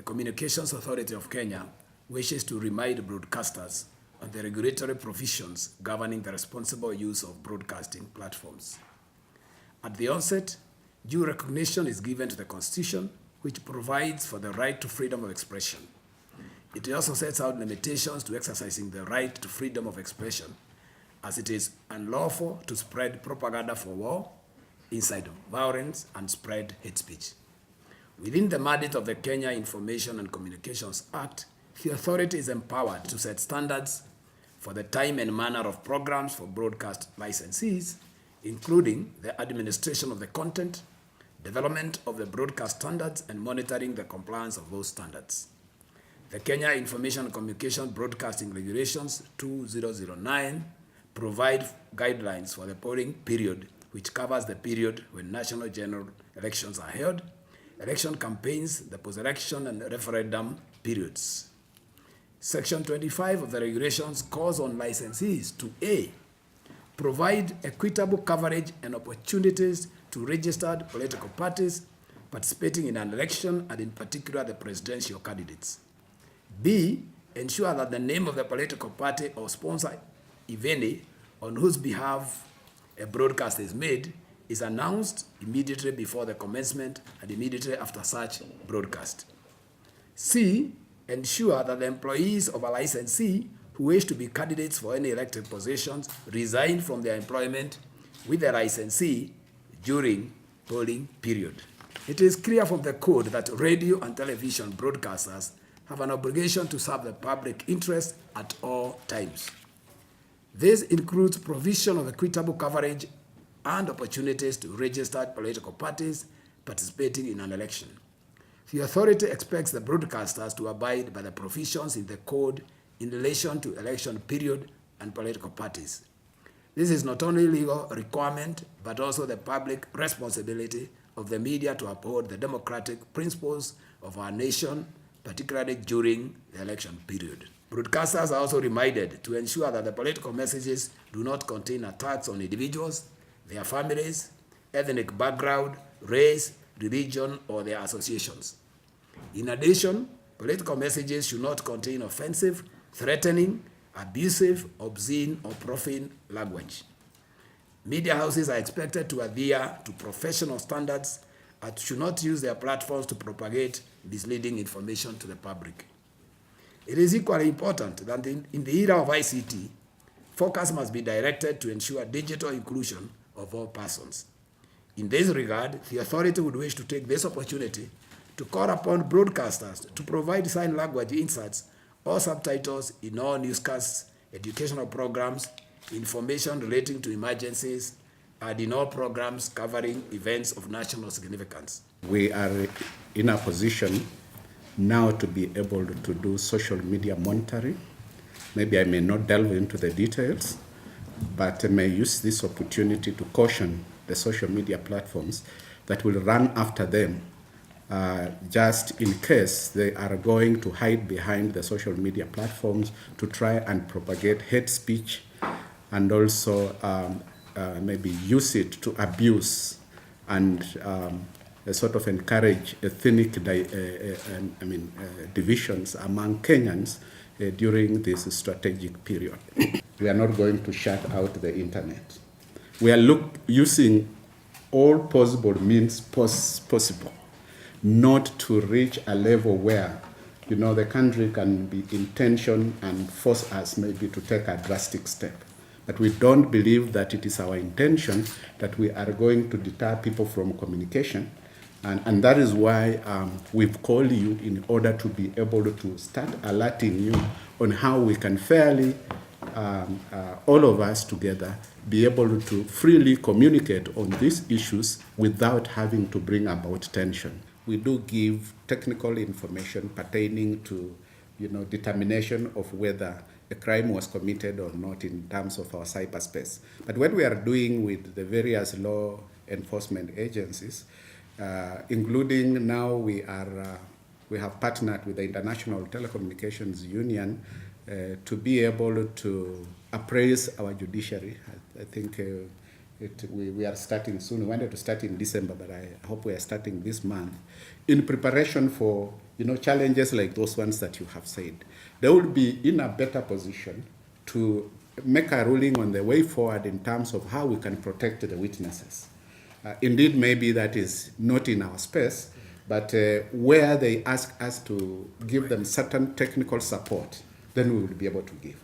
the Communications Authority of Kenya wishes to remind broadcasters on the regulatory provisions governing the responsible use of broadcasting platforms. At the onset, due recognition is given to the Constitution, which provides for the right to freedom of expression. It also sets out limitations to exercising the right to freedom of expression, as it is unlawful to spread propaganda for war, incite violence, and spread hate speech. Within the mandate of the Kenya Information and Communications Act, the authority is empowered to set standards for the time and manner of programs for broadcast licensees, including the administration of the content, development of the broadcast standards, and monitoring the compliance of those standards. The Kenya Information and Communications Broadcasting Regulations 2009 provide guidelines for the polling period, which covers the period when national general elections are held, election campaigns, the post-election and referendum periods. Section 25 of the regulations calls on licensees to A, provide equitable coverage and opportunities to registered political parties participating in an election, and in particular the presidential candidates. B, ensure that the name of the political party or sponsor, if any, on whose behalf a broadcast is made, is announced immediately before the commencement and immediately after such broadcast. C, ensure that the employees of a licensee who wish to be candidates for any elected positions resign from their employment with the licensee during polling period. It is clear from the code that radio and television broadcasters have an obligation to serve the public interest at all times. This includes provision of equitable coverage and opportunities to registered political parties participating in an election. The authority expects the broadcasters to abide by the provisions in the code in relation to election period and political parties. This is not only a legal requirement, but also the public responsibility of the media to uphold the democratic principles of our nation, particularly during the election period. Broadcasters are also reminded to ensure that the political messages do not contain attacks on individuals, their families, ethnic background, race, religion, or their associations. In addition, political messages should not contain offensive, threatening, abusive, obscene, or profane language. Media houses are expected to adhere to professional standards and should not use their platforms to propagate misleading information to the public. It is equally important that in the era of ICT, focus must be directed to ensure digital inclusion of all persons. In this regard, the authority would wish to take this opportunity to call upon broadcasters to provide sign language inserts or subtitles in all newscasts, educational programs, information relating to emergencies, and in all programs covering events of national significance. We are in a position now to be able to do social media monitoring. Maybe I may not delve into the details, but I may use this opportunity to caution the social media platforms that will run after them just in case they are going to hide behind the social media platforms to try and propagate hate speech and also maybe use it to abuse and sort of encourage ethnic divisions among Kenyans during this strategic period. We are not going to shut out the internet. We are using all possible means possible not to reach a level where the country can be in tension and force us maybe to take a drastic step. But we don't believe that it is our intention that we are going to deter people from communication. And that is why we've called you in order to be able to start alerting you on how we can fairly, all of us together, be able to freely communicate on these issues without having to bring about tension. We do give technical information pertaining to determination of whether a crime was committed or not in terms of our cyberspace. But what we are doing with the various law enforcement agencies, including now we have partnered with the International Telecommunications Union to be able to appraise our judiciary. I think we are starting soon. We wanted to start in December, but I hope we are starting this month in preparation for challenges like those ones that you have said, they will be in a better position to make a ruling on the way forward in terms of how we can protect the witnesses. Indeed, maybe that is not in our space, but where they ask us to give them certain technical support, then we will be able to give.